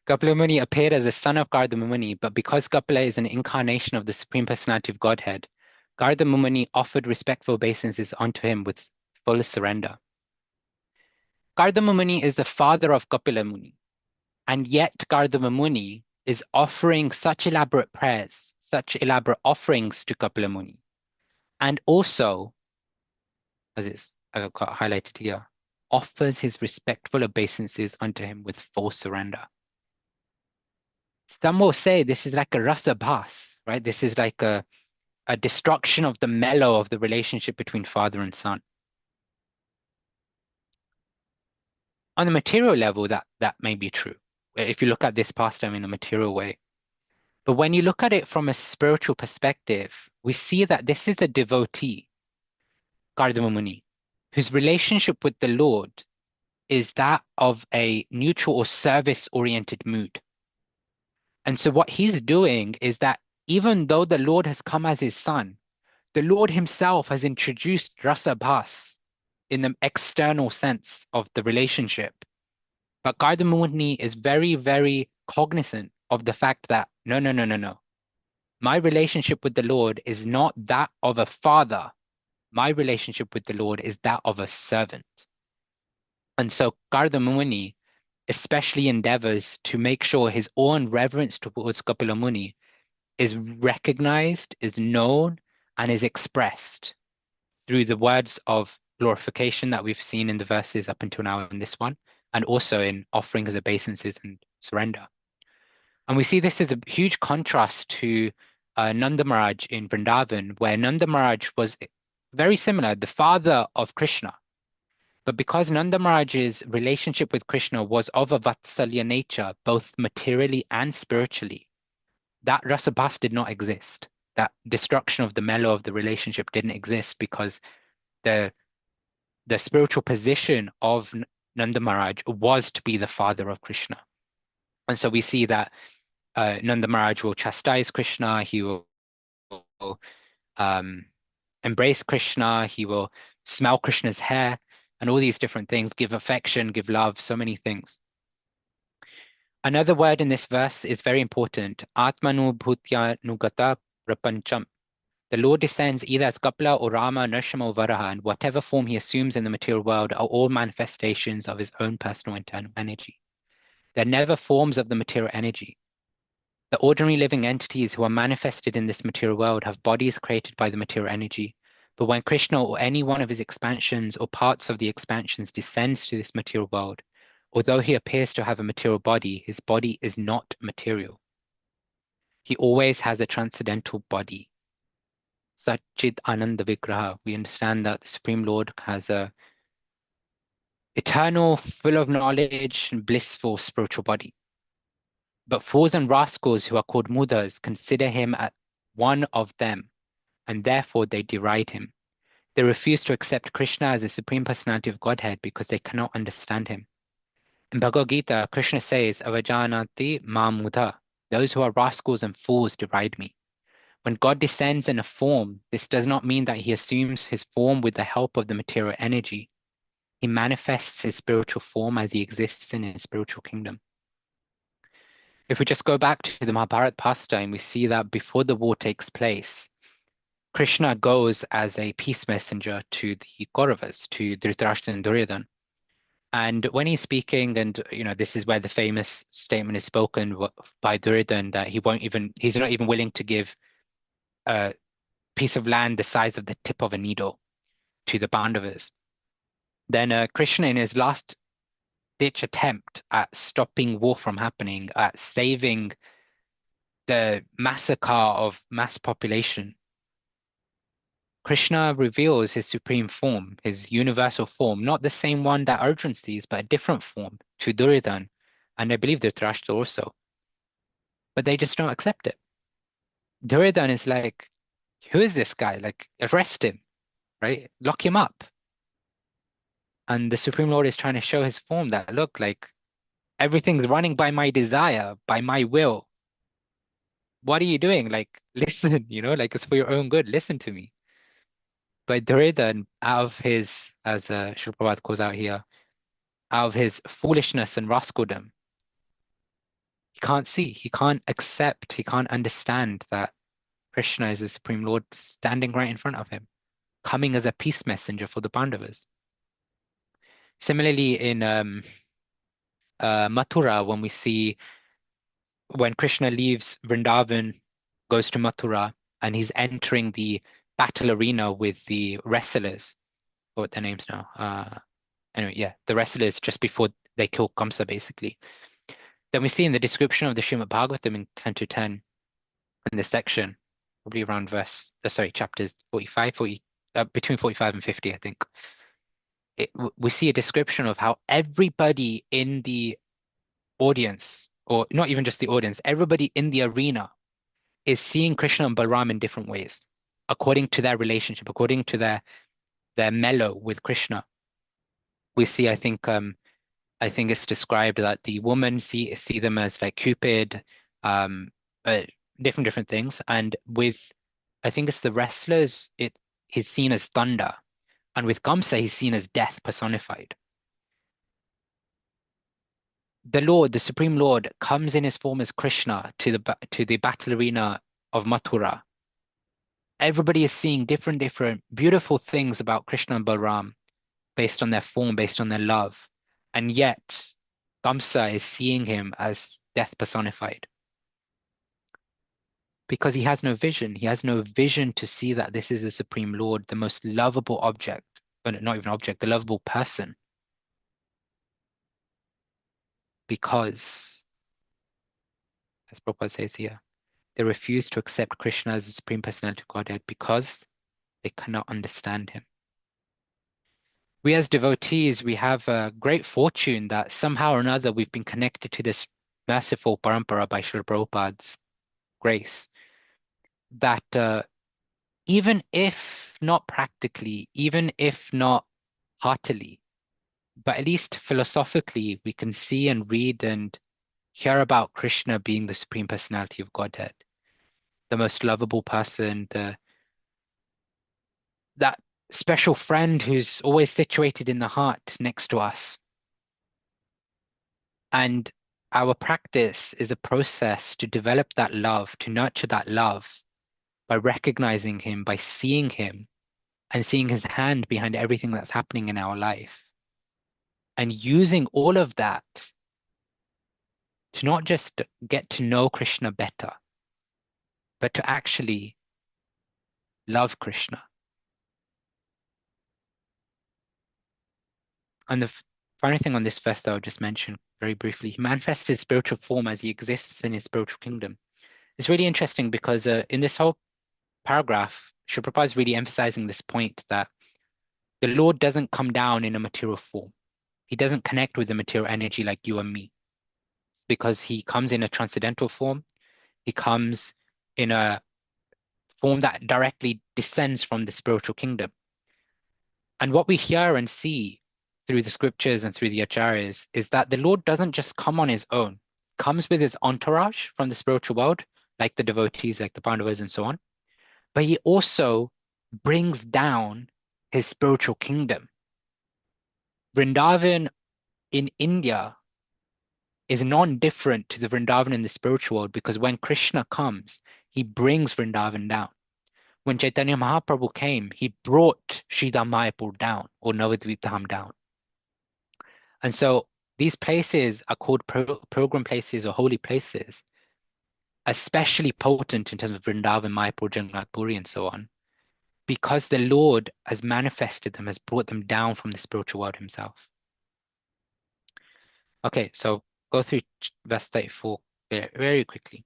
Kapila Muni appeared as a son of Kardama Muni, but because Kapila is an incarnation of the Supreme Personality of Godhead, Kardama Muni offered respectful obeisances unto him with full surrender. Kardama Muni is the father of Kapila Muni, and yet Kardama Muni is offering such elaborate prayers, such elaborate offerings to Kapila Muni, and also, as I've got highlighted here, offers his respectful obeisances unto him with full surrender. Some will say this is like a rasa bhas, right? This is like a destruction of the mellow of the relationship between father and son. On the material level, that may be true, if you look at this pastime in a material way. But when you look at it from a spiritual perspective, we see that this is a devotee, Kardama Muni, whose relationship with the Lord is that of a neutral or service-oriented mood. And so what he's doing is that even though the Lord has come as his son, the Lord himself has introduced rasa bhas in the external sense of the relationship. But Kardama Muni is very, very cognizant of the fact that no, no, no, no, no. My relationship with the Lord is not that of a father. My relationship with the Lord is that of a servant. And so Kardama Muni especially endeavors to make sure his own reverence towards Kapila Muni is recognized, is known, and is expressed through the words of glorification that we've seen in the verses up until now in this one, and also in offering as obeisances and surrender. And we see this as a huge contrast to Nanda Maharaj in Vrindavan, where Nanda Maharaj was very similar, the father of Krishna. But because Nanda Maharaj's relationship with Krishna was of a Vatsalya nature, both materially and spiritually, that rasabhas did not exist. That destruction of the mellow of the relationship didn't exist because the the spiritual position of Nanda Maharaj was to be the father of Krishna. And so we see that Nanda Maharaj will chastise Krishna, he will um, embrace Krishna, he will smell Krishna's hair, and all these different things, give affection, give love, so many things. Another word in this verse is very important. Atmanu bhutya nugata prapancham. The Lord descends either as Kapila or Rama, Nrsimha or Varaha, and whatever form he assumes in the material world are all manifestations of his own personal internal energy. They're never forms of the material energy. The ordinary living entities who are manifested in this material world have bodies created by the material energy. But when Krishna or any one of his expansions or parts of the expansions descends to this material world, although he appears to have a material body, his body is not material. He always has a transcendental body. Satchit Ananda Vigraha. We understand that the Supreme Lord has a eternal, full of knowledge and blissful spiritual body. But fools and rascals who are called mudas consider him as one of them, and therefore they deride him. They refuse to accept Krishna as the Supreme Personality of Godhead because they cannot understand him. In Bhagavad Gita, Krishna says, Avajanati ma mudha. Those who are rascals and fools deride me. When God descends in a form, this does not mean that he assumes his form with the help of the material energy. He manifests his spiritual form as he exists in his spiritual kingdom. If we just go back to the Mahabharata pastime, we see that before the war takes place, Krishna goes as a peace messenger to the Kauravas, to Dhritarashtra and Duryodhana. And when he's speaking, and this is where the famous statement is spoken by Duryodhana that he's not even willing to give a piece of land the size of the tip of a needle to the Pandavas. Then Krishna, in his last ditch attempt at stopping war from happening, at saving the massacre of mass population, Krishna reveals his supreme form, his universal form, not the same one that Arjuna sees, but a different form to Duryodhana, and I believe Dhritarashtra also. But they just don't accept it. Duryodhana is like, who is this guy? Like, arrest him, right? Lock him up. And the Supreme Lord is trying to show his form that, look, like, everything's running by my desire, by my will. What are you doing? Like, listen, like it's for your own good. Listen to me. But Duryodhana, out of his, as Srila Prabhupada calls out here, out of his foolishness and rascaldom, he can't see, he can't accept, he can't understand that Krishna is the Supreme Lord standing right in front of him, coming as a peace messenger for the Pandavas. Similarly, in Mathura, when Krishna leaves Vrindavan, goes to Mathura, and he's entering the battle arena with the wrestlers. What their names now? Anyway, yeah, the wrestlers just before they kill Kamsa, basically. Then we see in the description of the Srimad Bhagavatam in Canto 10, in this section, probably around chapters 45, between 45 and 50, I think. We see a description of how everybody in the audience, or not even just the audience, everybody in the arena is seeing Krishna and Balaram in different ways, according to their relationship, according to their mellow with Krishna. We see, I think it's described that the women see them as like Cupid, um, different things, and with I think it's the wrestlers, he's seen as thunder, and with Kamsa he's seen as death personified. The Lord, the Supreme Lord, comes in his form as Krishna to the battle arena of Mathura. Everybody is seeing different beautiful things about Krishna and Balaram based on their form, based on their love. And yet, Kamsa is seeing him as death personified. Because he has no vision. He has no vision to see that this is the Supreme Lord, the most lovable object, but not even object, the lovable person. Because, as Prabhupada says here, they refuse to accept Krishna as the Supreme Personality of Godhead because they cannot understand him. We as devotees, we have a great fortune that somehow or another we've been connected to this merciful parampara by Srila Prabhupada's grace. That even if not practically, even if not heartily, but at least philosophically, we can see and read and hear about Krishna being the Supreme Personality of Godhead, the most lovable person, that special friend who's always situated in the heart next to us. And our practice is a process to develop that love, to nurture that love by recognizing him, by seeing him, and seeing his hand behind everything that's happening in our life. And using all of that to not just get to know Krishna better, but to actually love Krishna. And the final thing on this verse that I'll just mention very briefly, he manifests his spiritual form as he exists in his spiritual kingdom. It's really interesting because in this whole paragraph, Srila Prabhupada is really emphasizing this point that the Lord doesn't come down in a material form. He doesn't connect with the material energy like you and me, because he comes in a transcendental form. He comes in a form that directly descends from the spiritual kingdom. And what we hear and see through the scriptures and through the acharyas is that the Lord doesn't just come on his own, he comes with his entourage from the spiritual world, like the devotees, like the Pandavas and so on. but he also brings down his spiritual kingdom. Vrindavan in India is non-different to the Vrindavan in the spiritual world because when Krishna comes, he brings Vrindavan down. When Chaitanya Mahaprabhu came, he brought Sridham Mayapur down or Navadvip Dham down. And so these places are called pilgrim places or holy places, especially potent in terms of Vrindavan, Mayapur, Jagannath Puri, and so on, because the Lord has manifested them, has brought them down from the spiritual world himself. Okay, so go through verse 34 very quickly.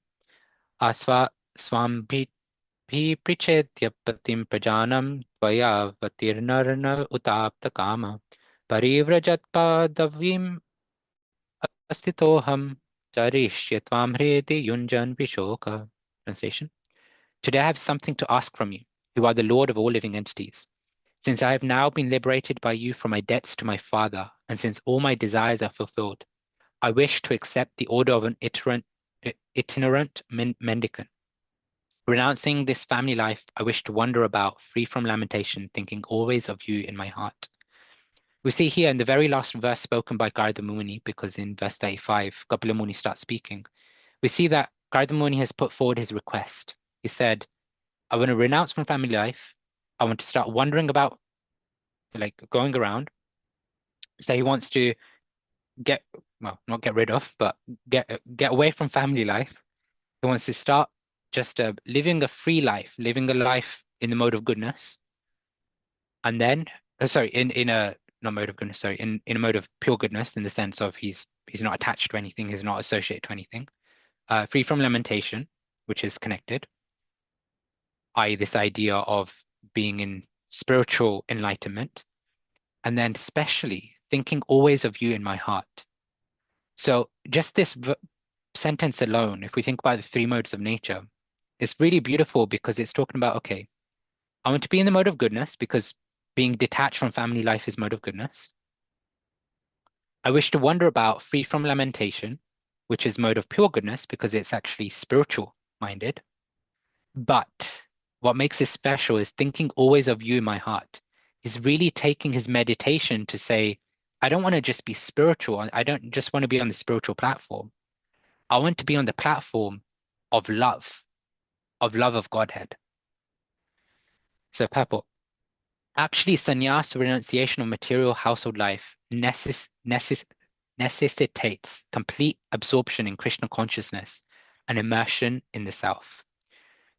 Asva swambhi pritchedya patim prajanam tvaya vatirnarna utapta kama parivrajat padavim astitoham charishya tvam hredi yunjan vishoka. Translation. Today I have something to ask from you, who are the Lord of all living entities. Since I have now been liberated by you from my debts to my father, and since all my desires are fulfilled, I wish to accept the order of an itinerant mendicant. Renouncing this family life, I wish to wander about, free from lamentation, thinking always of you in my heart. We see here in the very last verse spoken by Kardama Muni, because in verse 35, Kapila Muni starts speaking. We see that Kardama Muni has put forward his request. He said, I want to renounce from family life. I want to start wandering about, like going around. So he wants to get, well, not get rid of, but get away from family life. He wants to start just living a free life, living a life in the mode of goodness, and then, sorry, in a not mode of goodness, sorry, in a mode of pure goodness, in the sense of he's not attached to anything, he's not associated to anything, free from lamentation, which is connected, i.e., this idea of being in spiritual enlightenment, and then especially thinking always of you in my heart. So just this sentence alone, if we think about the three modes of nature, it's really beautiful because it's talking about, okay, I want to be in the mode of goodness because being detached from family life is mode of goodness. I wish to wander about free from lamentation, which is mode of pure goodness because it's actually spiritual minded. But what makes this special is thinking always of you in my heart. He's really taking his meditation to say, I don't want to just be spiritual. I don't just want to be on the spiritual platform. I want to be on the platform of love of Godhead. So, purport. Actually, sannyas, renunciation of material household life, necessitates complete absorption in Krishna consciousness and immersion in the self.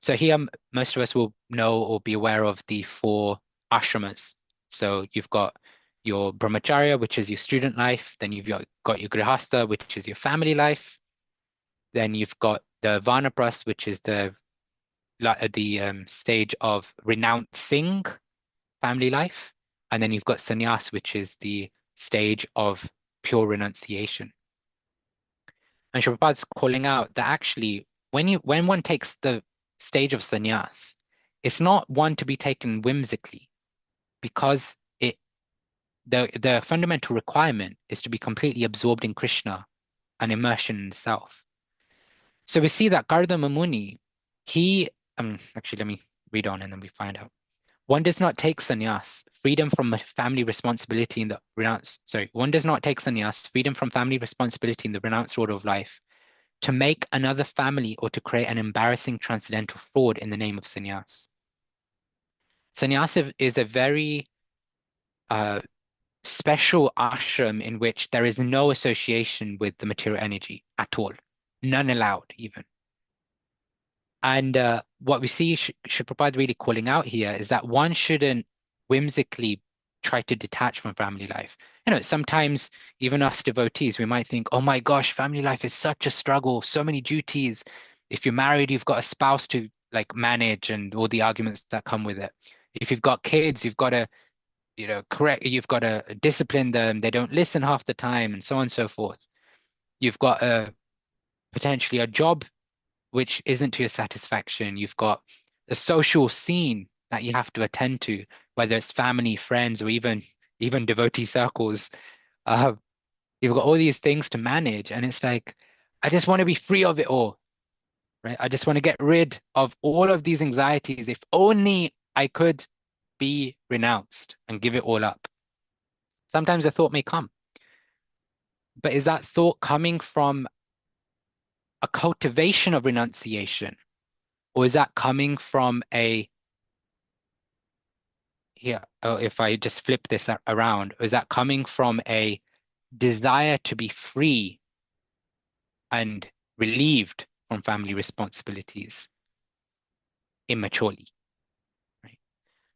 So here, most of us will know or be aware of the four ashramas. So you've got your brahmacharya, which is your student life. Then you've got your grihastha, which is your family life. Then you've got the vanaprastha, which is the stage of renouncing family life. And then you've got sannyas, which is the stage of pure renunciation. And Prabhupada's calling out that actually, when one takes the stage of sannyas, it's not one to be taken whimsically, because the fundamental requirement is to be completely absorbed in Krishna and immersion in the self. So we see that Kardama Muni, he actually let me read on and then we find out. One does not take sannyas, freedom from family responsibility in the one does not take sannyas, freedom from family responsibility in the renounced order of life, to make another family or to create an embarrassing transcendental fraud in the name of sannyas. Sannyasa is a very special ashram in which there is no association with the material energy at all, none allowed even. And what we see should Prabhupada really calling out here is that one shouldn't whimsically try to detach from family life. Sometimes even us devotees, we might think, oh my gosh, family life is such a struggle, so many duties. If you're married, you've got a spouse to like manage and all the arguments that come with it. If you've got kids, you've got to, you've got to discipline them. They don't listen half the time and so on and so forth. You've got potentially a job which isn't to your satisfaction. You've got a social scene that you have to attend to, whether it's family, friends, or even devotee circles. Uh, you've got all these things to manage, and it's like, I just want to be free of it all. right? I just want to get rid of all of these anxieties. If only I could be renounced and give it all up. Sometimes a thought may come, but is that thought coming from a cultivation of renunciation, or is that coming from a, yeah, oh, if I just flip this around, is that coming from a desire to be free and relieved from family responsibilities immaturely, right?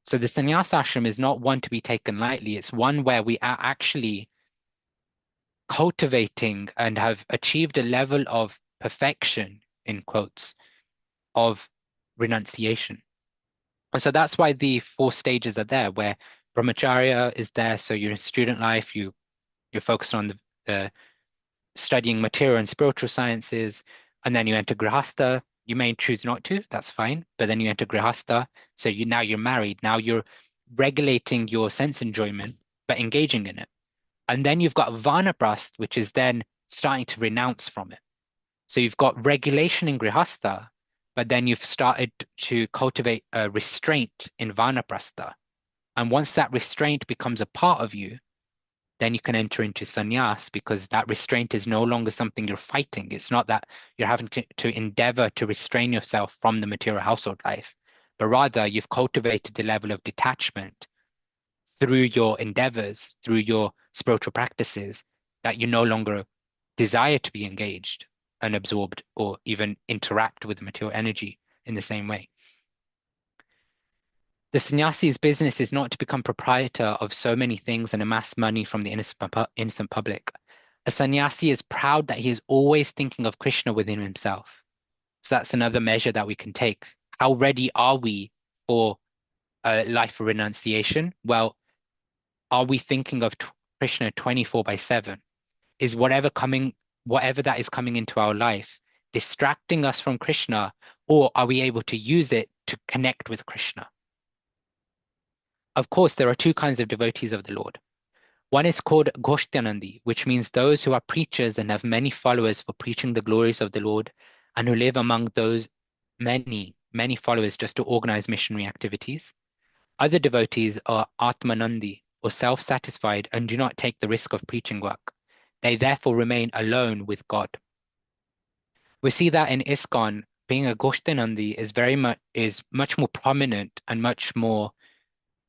So the sannyasa ashram is not one to be taken lightly. It's one where we are actually cultivating and have achieved a level of perfection, in quotes, of renunciation. And so that's why the four stages are there, where brahmacharya is there. So you're in student life, you're focused on the studying material and spiritual sciences, and then you enter grihastha. You may choose not to, that's fine, but then you enter grihastha. So you're married. Now you're regulating your sense enjoyment, but engaging in it. And then you've got vanaprasth, which is then starting to renounce from it. So you've got regulation in grihastha, but then you've started to cultivate a restraint in vanaprastha. And once that restraint becomes a part of you, then you can enter into sannyas because that restraint is no longer something you're fighting. It's not that you're having to endeavor to restrain yourself from the material household life, but rather you've cultivated a level of detachment through your endeavors, through your spiritual practices, that you no longer desire to be engaged and absorbed or even interact with the material energy in the same way. The sannyasi's business is not to become proprietor of so many things and amass money from the innocent public. A sannyasi is proud that he is always thinking of Krishna within himself. So that's another measure that we can take. How ready are we for a life of renunciation? Well, are we thinking of Krishna 24/7? Is whatever that is coming into our life, distracting us from Krishna, or are we able to use it to connect with Krishna? Of course, there are two kinds of devotees of the Lord. One is called Goshtyanandi, which means those who are preachers and have many followers for preaching the glories of the Lord, and who live among those many followers just to organize missionary activities. Other devotees are Atmanandi, or self-satisfied, and do not take the risk of preaching work. They therefore remain alone with God. We see that in ISKCON, being a Goshtyanandi is much more prominent and much more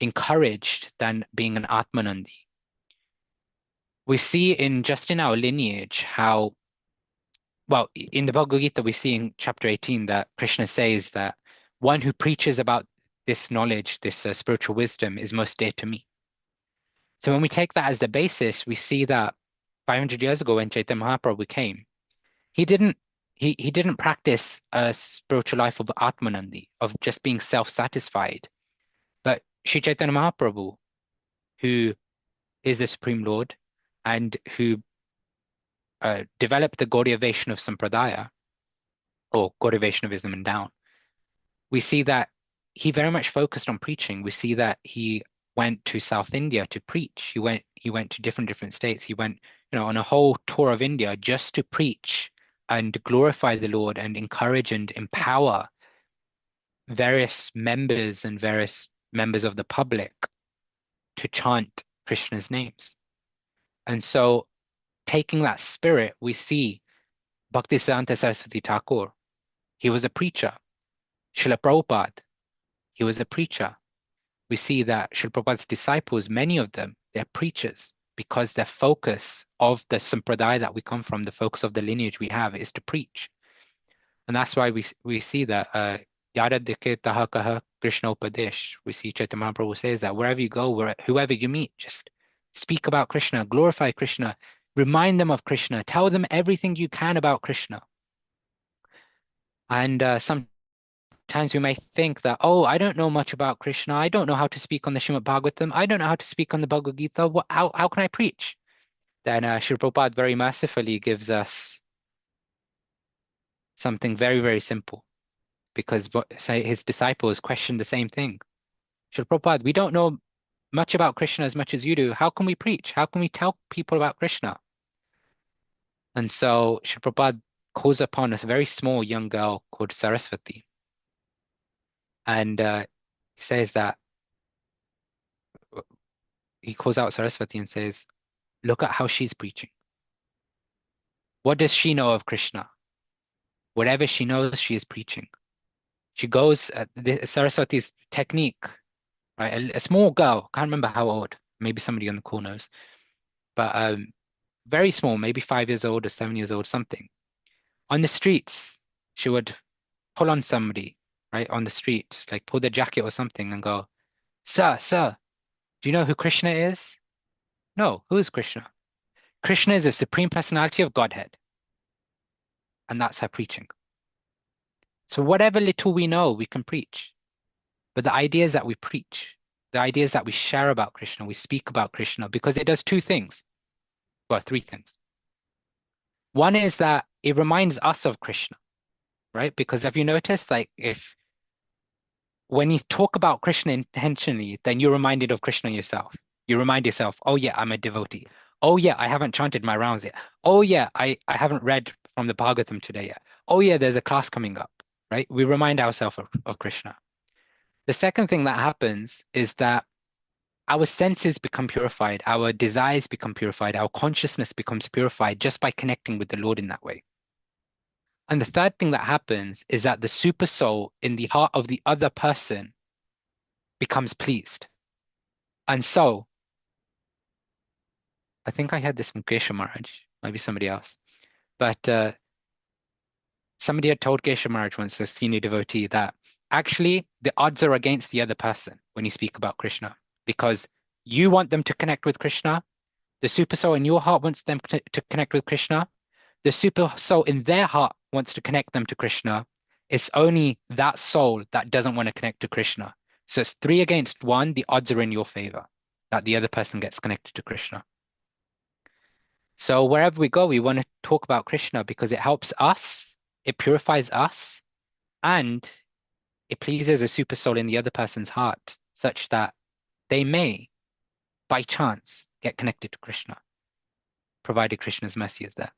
encouraged than being an Atmanandi. We see in our lineage how, well, in the Bhagavad Gita, we see in chapter 18 that Krishna says that one who preaches about this knowledge, this spiritual wisdom, is most dear to me. So when we take that as the basis, we see that 500 years ago when Chaitanya Mahaprabhu came, he didn't he didn't practice a spiritual life of Atmanandi, of just being self-satisfied. But Sri Chaitanya Mahaprabhu, who is the Supreme Lord and who developed the Gaudiya Vaishnava Sampradaya, or Gaudiya Vaishnavism and down, we see that he very much focused on preaching. We see that he went to South India to preach. He went to different states. He went, on a whole tour of India just to preach and glorify the Lord and encourage and empower various members of the public to chant Krishna's names. And so taking that spirit, we see Bhaktisiddhanta Saraswati Thakur, he was a preacher. Srila Prabhupada, he was a preacher. We see that Srila Prabhupada's disciples, many of them, they're preachers because their focus of the sampradaya that we come from, the focus of the lineage we have is to preach. And that's why we see that Yada Dikhe Taha Kaha Krishna Upadesh. We see Chaitanya Mahaprabhu says that wherever you go, whoever you meet, just speak about Krishna, glorify Krishna, remind them of Krishna, tell them everything you can about Krishna. And sometimes we may think that, oh, I don't know much about Krishna. I don't know how to speak on the Srimad Bhagavatam. I don't know how to speak on the Bhagavad Gita. How can I preach? Then Srila Prabhupada very mercifully gives us something very, very simple, because say his disciples questioned the same thing. Srila Prabhupada, we don't know much about Krishna as much as you do. How can we preach? How can we tell people about Krishna? And so Srila Prabhupada calls upon a very small young girl called Saraswati. And he says that he calls out Saraswati and says, look at how she's preaching. What does she know of Krishna? Whatever she knows, she is preaching. She goes, Saraswati's technique, right? A small girl, can't remember how old, maybe somebody on the call knows, but very small, maybe 5 years old or 7 years old, something. On the streets, she would pull on somebody, right, on the street, like pull their jacket or something and go, Sir, do you know who Krishna is? No, who is Krishna? Krishna is the Supreme Personality of Godhead. And that's her preaching. So whatever little we know, we can preach. But the idea is that we preach. The idea is that we share about Krishna, we speak about Krishna, because it does two things. Well, three things. One is that it reminds us of Krishna, right? Because have you noticed, like, if when you talk about Krishna intentionally, then you're reminded of Krishna yourself. You remind yourself, oh yeah, I'm a devotee. Oh yeah, I haven't chanted my rounds yet. Oh yeah, I haven't read from the Bhagavatam today yet. Oh yeah, there's a class coming up, right? We remind ourselves of Krishna. The second thing that happens is that our senses become purified, our desires become purified, our consciousness becomes purified just by connecting with the Lord in that way. And the third thing that happens is that the super soul in the heart of the other person becomes pleased. And so, I think I had this from Geshe Maharaj, maybe somebody else, but somebody had told Geshe Maharaj once, a senior devotee, that actually the odds are against the other person when you speak about Krishna, because you want them to connect with Krishna. The super soul in your heart wants them to connect with Krishna. The super soul in their heart wants to connect them to Krishna. It's only that soul that doesn't want to connect to Krishna. So it's 3 against 1. The odds are in your favor that the other person gets connected to Krishna. So wherever we go, we want to talk about Krishna because it helps us, it purifies us, and it pleases a super soul in the other person's heart, such that they may, by chance, get connected to Krishna, provided Krishna's mercy is there.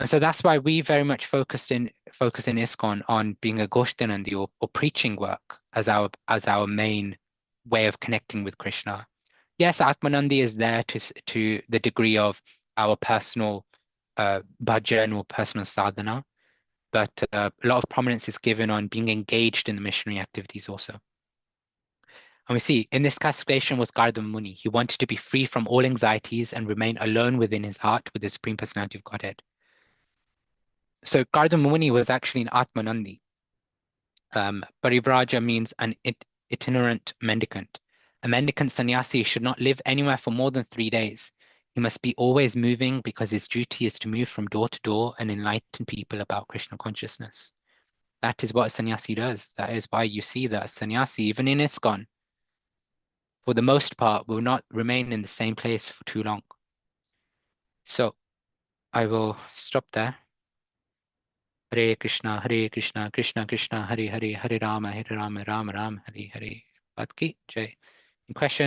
And so that's why we very much focus in ISKCON on being a Goshtanandi or preaching work as our main way of connecting with Krishna. Yes, Atmanandi is there to the degree of our personal bhajan or personal sadhana, but a lot of prominence is given on being engaged in the missionary activities also. And we see in this classification was Kardama Muni. He wanted to be free from all anxieties and remain alone within his heart with the Supreme Personality of Godhead. So Kardama Muni was actually an Atmanandi. Parivraja means an itinerant mendicant. A mendicant sannyasi should not live anywhere for more than 3 days. He must be always moving because his duty is to move from door to door and enlighten people about Krishna consciousness. That is what a sannyasi does. That is why you see that a sannyasi, even in ISKCON, for the most part, will not remain in the same place for too long. So I will stop there. Hare Krishna, Krishna Krishna, Hare Hare, Hare Rama, Rama Rama, Hare Hare. Bhat ki jai. Any questions?